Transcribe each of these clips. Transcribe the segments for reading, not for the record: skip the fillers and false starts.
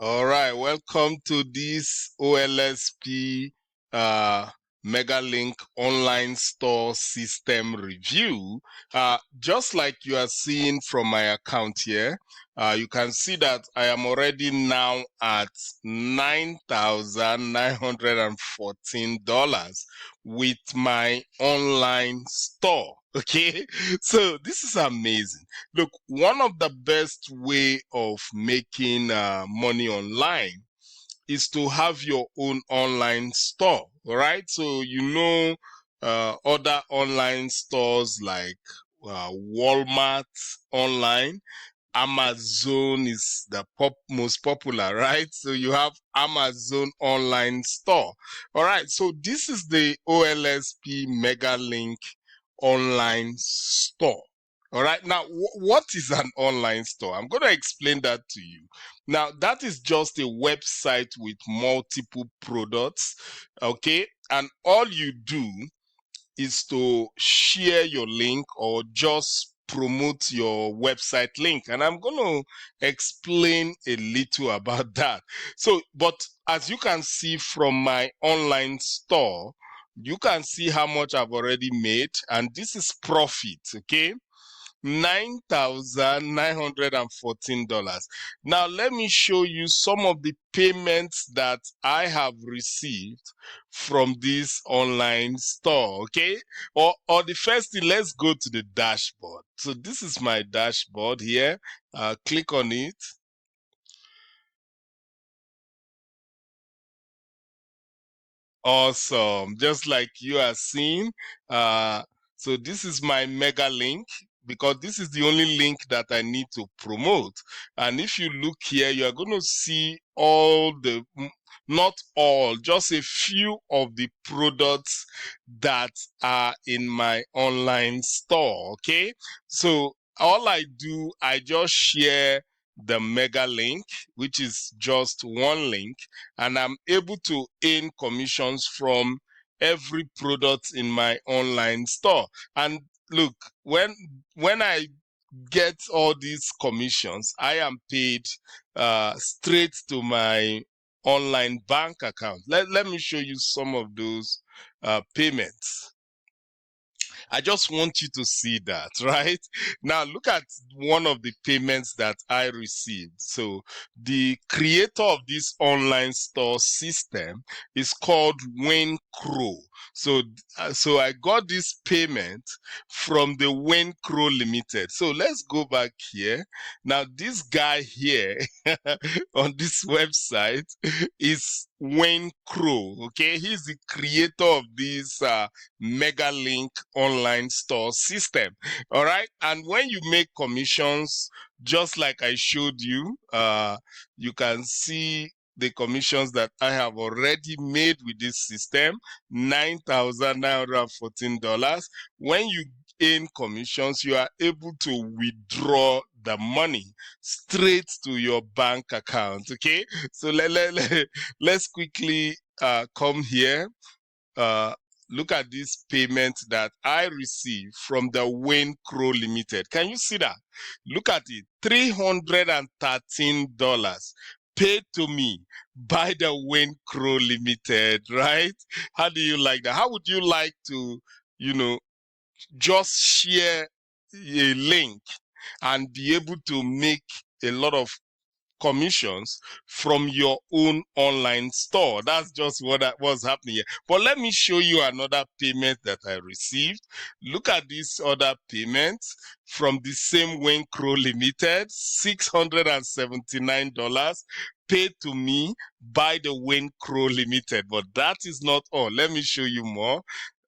All right, welcome to this OLSP MegaLink online store system review. Just like you are seeing from my account here, you can see that I am already now at $9,914 with my online store. Okay, so this is amazing. Look, one of the best way of making money online is to have your own online store, all right? So other online stores like Walmart online. Amazon is the most popular, right? So you have Amazon online store. All right, so this is the OLSP MegaLink online store. All right, now what is an online store? I'm going to explain that to you. Now, that is just a website with multiple products, okay? And all you do is to share your link or just promote your website link, and I'm going to explain a little about that. So, but as you can see from my online store, you can see how much I've already made, and this is profit, okay? $9,914. Now, let me show you some of the payments that I have received from this online store, okay? Or the first thing, let's go to the dashboard. So this is my dashboard here. Click on it. Awesome. Just like you are seeing. So this is my MegaLink, because this is the only link that I need to promote. And if you look here, you are going to see not all, just a few of the products that are in my online store. Okay. So all I do, I just share the MegaLink, which is just one link, and I'm able to earn commissions from every product in my online store. And look, when I get all these commissions, I am paid straight to my online bank account. Let me show you some of those payments. I just want you to see that, right? Now, look at one of the payments that I received. So, the creator of this online store system is called Wayne Crow. So I got this payment from the Wayne Crow Limited. So, let's go back here. Now, this guy here on this website is Wayne Crow. Okay, he's the creator of this MegaLink online store system. All right, and when you make commissions, just like I showed you, you can see the commissions that I have already made with this system, $9,914. When you earn commissions, you are able to withdraw the money straight to your bank account. Okay, so let's quickly come here. Look at this payment that I received from the Wayne Crow Limited. Can you see that? Look at it, $313 paid to me by the Wayne Crow Limited, right? How do you like that? How would you like to, just share a link and be able to make a lot of commissions from your own online store? That's just what was happening here. But let me show you another payment that I received. Look at this other payment from the same Wayne Crow Limited, $679 paid to me by the Wayne Crow Limited. But that is not all. Let me show you more.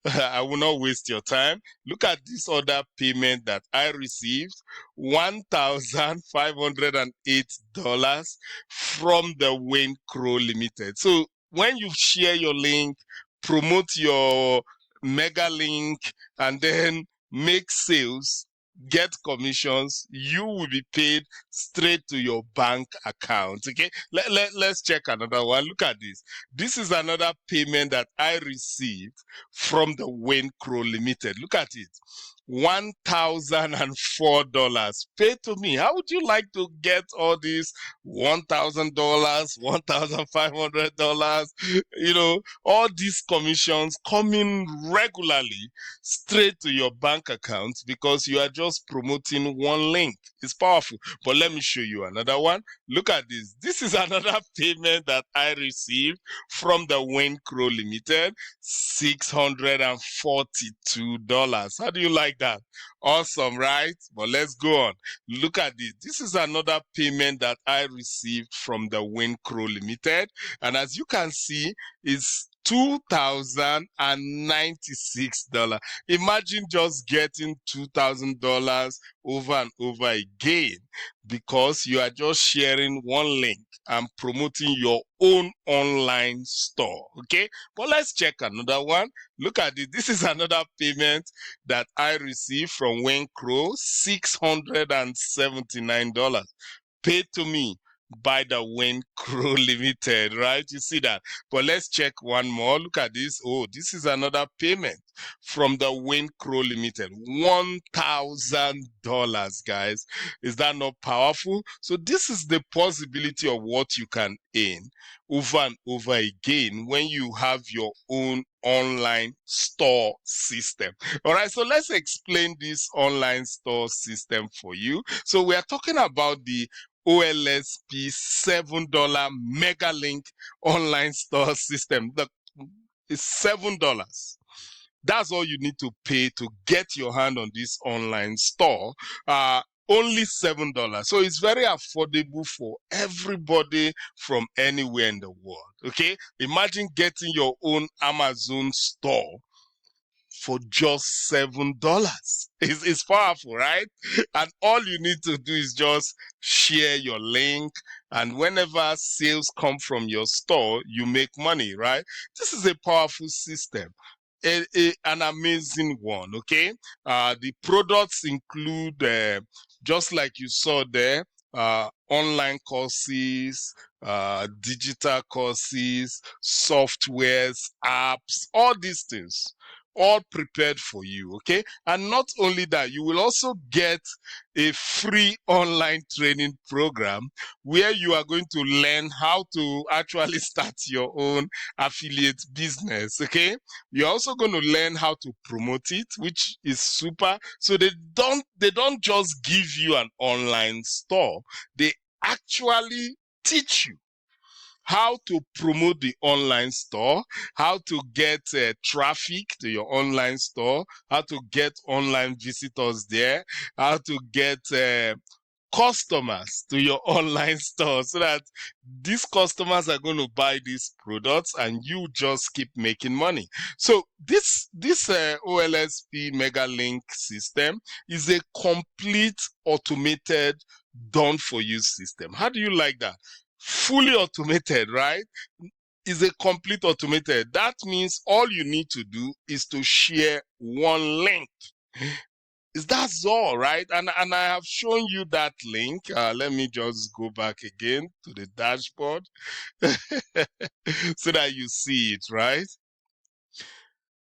I will not waste your time. Look at this other payment that I received, $1,508 from the Wayne Crow Limited. So when you share your link, promote your MegaLink, and then make sales, get commissions, you will be paid straight to your bank account. Okay, let's check another one. Look at this. This is another payment that I received from the Wayne Crow Limited. Look at it. $1,004 paid to me. How would you like to get all these $1,000, $1,500, all these commissions coming regularly straight to your bank account because you are just promoting one link? It's powerful. But let me show you another one. Look at this. This is another payment that I received from the Wayne Crow Limited. $642. How do you like that? Awesome, right? But let's go on. Look at this. This is another payment that I received from the Wayne Crow Limited. And as you can see, it's $2,096. Imagine just getting $2,000 over and over again because you are just sharing one link and promoting your own online store. Okay, but let's check another one. Look at it. This is another payment that I received from Wayne Crow, $679 paid to me by the Wayne Crow Limited, right? You see that? But let's check one more. Look at this. Oh, this is another payment from the Wayne Crow Limited. $1,000, guys. Is that not powerful? So this is the possibility of what you can earn over and over again when you have your own online store system. All right, so let's explain this online store system for you. So we are talking about the OLSP $7 MegaLink online store system. It's $7. That's all you need to pay to get your hand on this online store. Only $7. So it's very affordable for everybody from anywhere in the world. Okay, imagine getting your own Amazon store for just $7. It's powerful, right? And all you need to do is just share your link, and whenever sales come from your store, you make money, right? This is a powerful system. An amazing one. Okay, the products include just like you saw there, online courses, digital courses, softwares, apps, all these things, all prepared for you. Okay, and not only that, you will also get a free online training program where you are going to learn how to actually start your own affiliate business. Okay, you're also going to learn how to promote it, which is super. So they don't just give you an online store, they actually teach you how to promote the online store, how to get traffic to your online store, how to get online visitors there, how to get customers to your online store, so that these customers are going to buy these products and you just keep making money. So this OLSP MegaLink system is a complete automated, done for you system. How do you like that? Fully automated, right? Is a complete automated. That means all you need to do is to share one link. That's all, right? And I have shown you that link. Let me just go back again to the dashboard so that you see it, right?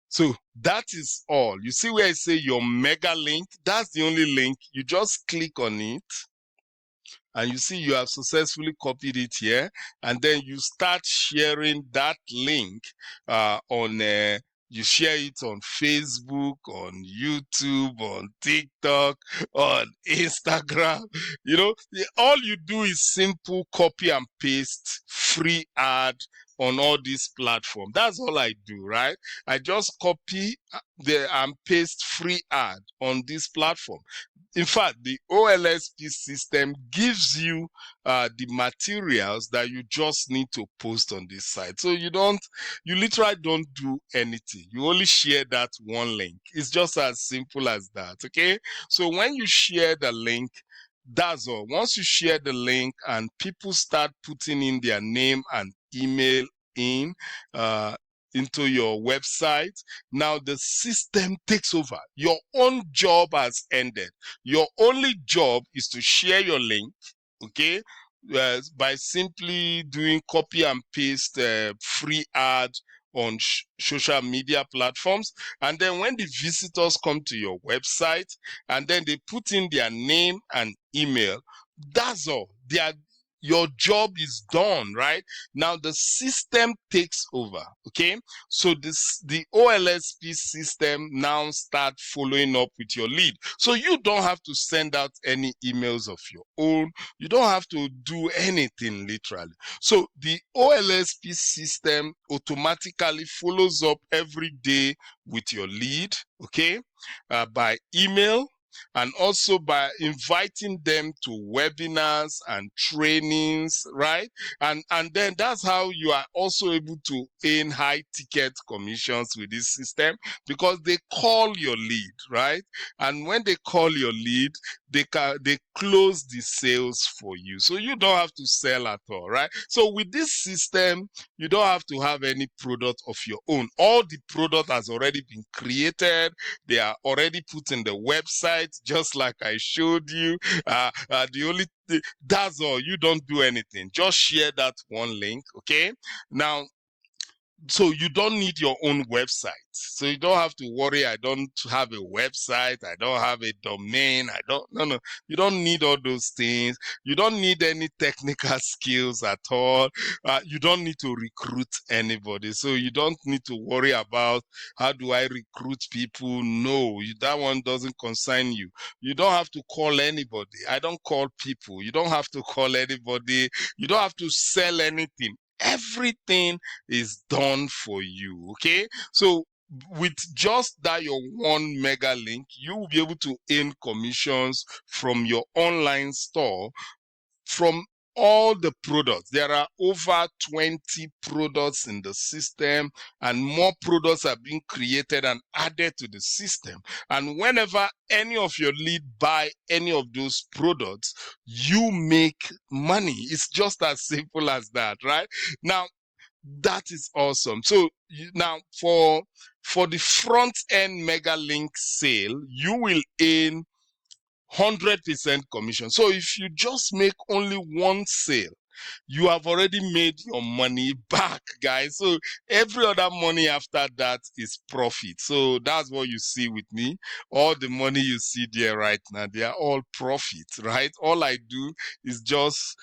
So that is all. You see where I say your mega link? That's the only link. You just click on it, and you see you have successfully copied it here, and then you start sharing that link you share it on Facebook, on YouTube, on TikTok, on Instagram. All you do is simple copy and paste free ad on all these platforms. That's all I do, right? I just copy and paste free ad on this platform. In fact, the OLSP system gives you the materials that you just need to post on this site. So you literally don't do anything. You only share that one link. It's just as simple as that, okay? So when you share the link, that's all. Once you share the link and people start putting in their name and email into your website, now the system takes over. Your own job has ended. Your only job is to share your link okay? By simply doing copy and paste free ad on social media platforms. And then when the visitors come to your website and then they put in their name and email, that's all. Your job is done, right? Now the system takes over, okay? So the OLSP system now start following up with your lead. So you don't have to send out any emails of your own. You don't have to do anything literally. So the OLSP system automatically follows up every day with your lead, okay, by email, and also by inviting them to webinars and trainings, right? And then that's how you are also able to earn high ticket commissions with this system, because they call your lead, right? And when they call your lead, they close the sales for you, so you don't have to sell at all, right? So with this system, you don't have to have any product of your own. All the product has already been created. They are already put in the website, just like I showed you. That's all. You don't do anything. Just share that one link, okay? Now, so you don't need your own website. So you don't have to worry, I don't have a website, I don't have a domain, no. You don't need all those things. You don't need any technical skills at all. You don't need to recruit anybody. So you don't need to worry about, how do I recruit people? No, that one doesn't concern you. You don't have to call anybody. I don't call people. You don't have to call anybody. You don't have to sell anything. Everything is done for you, okay? So with just that your one MegaLink, you will be able to earn commissions from your online store from all the products. There are over 20 products in the system, and more products are being created and added to the system. And whenever any of your lead buy any of those products, you make money. It's just as simple as that, right? Now, that is awesome. So now for the front end MegaLink sale, you will earn 100% commission. So if you just make only one sale, you have already made your money back, guys. So every other money after that is profit. So that's what you see with me. All the money you see there right now, they are all profit, right? All I do is just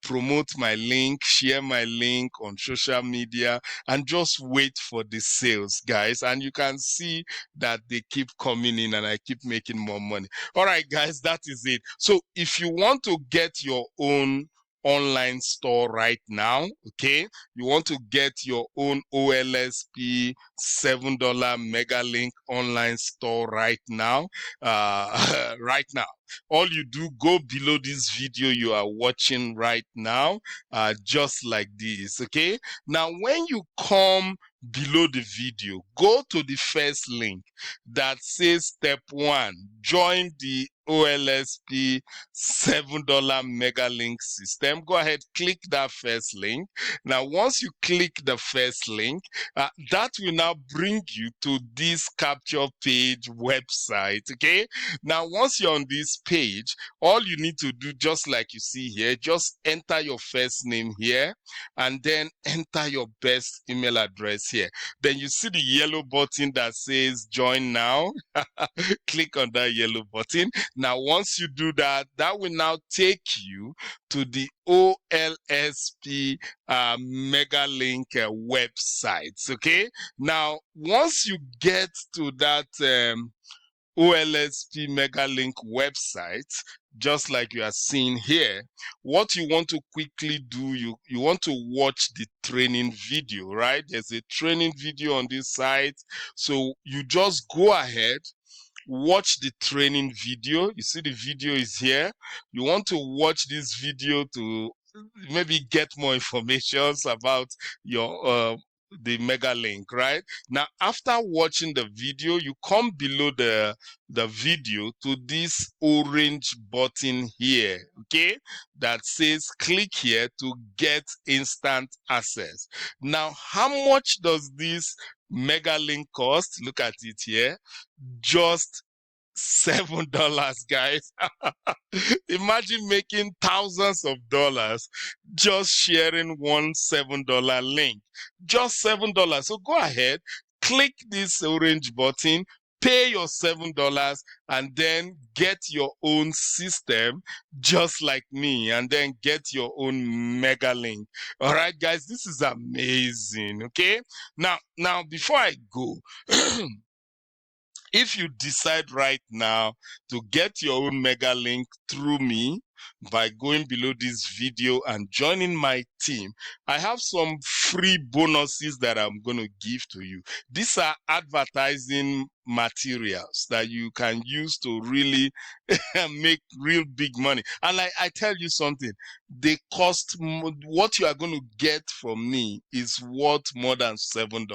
promote my link, share my link on social media, and just wait for the sales, guys. And you can see that they keep coming in and I keep making more money. All right, guys, that is it. So if you want to get your own online store right now, okay, you want to get your own OLSP $7 MegaLink online store right now, right now, all you do, go below this video you are watching right now, just like this, okay? Now when you come below the video, go to the first link that says step 1, join the OLSP $7 MegaLink system. Go ahead, click that first link. Now once you click the first link, that will now bring you to this capture page website, okay? Now once you're on this page, all you need to do, just like you see here, just enter your first name here and then enter your best email address here. Then you see the yellow button that says join now. Click on that yellow button. Now once you do that, that will now take you to the OLSP MegaLink websites, okay? Now once you get to that OLSP MegaLink website, just like you are seeing here, what you want to quickly do, you want to watch the training video, right? There's a training video on this site. So you just go ahead, watch the training video. You see the video is here. You want to watch this video to maybe get more information about your the MegaLink, right? Now after watching the video, you come below the video to this orange button here, okay, that says click here to get instant access. Now how much does this MegaLink cost? Look at it here. Just $7, guys. Imagine making thousands of dollars just sharing one $7 link. Just $7. So go ahead, click this orange button, pay your $7, and then get your own system just like me, and then get your own MegaLink. All right, guys, this is amazing. Okay, now before I go, if you decide right now to get your own MegaLink through me by going below this video and joining my team, I have some free bonuses that I'm going to give to you. These are advertising materials that you can use to really make real big money. And I tell you something, they cost, what you are going to get from me is worth more than $7,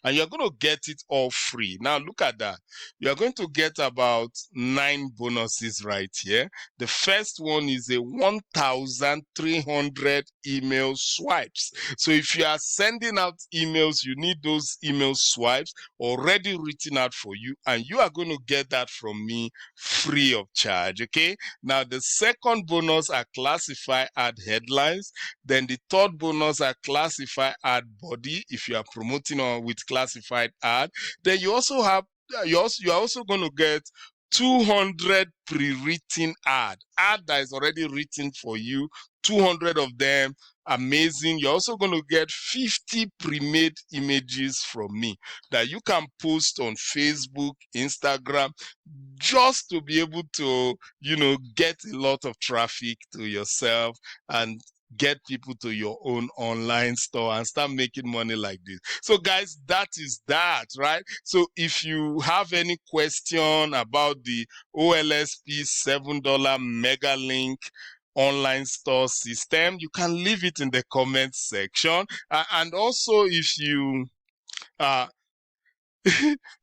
and you're going to get it all free. Now look at that. You are going to get about 9 bonuses right here. The first one is a 1,300 email swipes. So if you are sending out emails, you need those email swipes already written out for you, and you are going to get that from me free of charge. Okay, now the second bonus are classify ad headlines. Then the third bonus are classify ad body if you are promoting on with classified ad. Then you also have you're also going to get 200 pre-written ad that is already written for you, 200 of them. Amazing. You're also going to get 50 pre-made images from me that you can post on Facebook, Instagram, just to be able to, get a lot of traffic to yourself and get people to your own online store and start making money like this. So guys, that is that, right? So if you have any question about the OLSP $7 MegaLink online store system, you can leave it in the comment section. And also, if you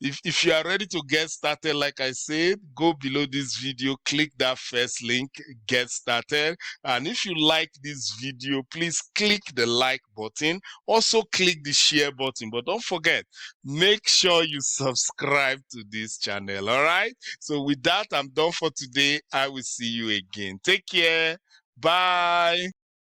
if you are ready to get started, like I said, go below this video, click that first link, get started. And if you like this video, please click the like button. Also click the share button, but don't forget, make sure you subscribe to this channel. All right, so with that, I'm done for today. I will see you again. Take care. Bye.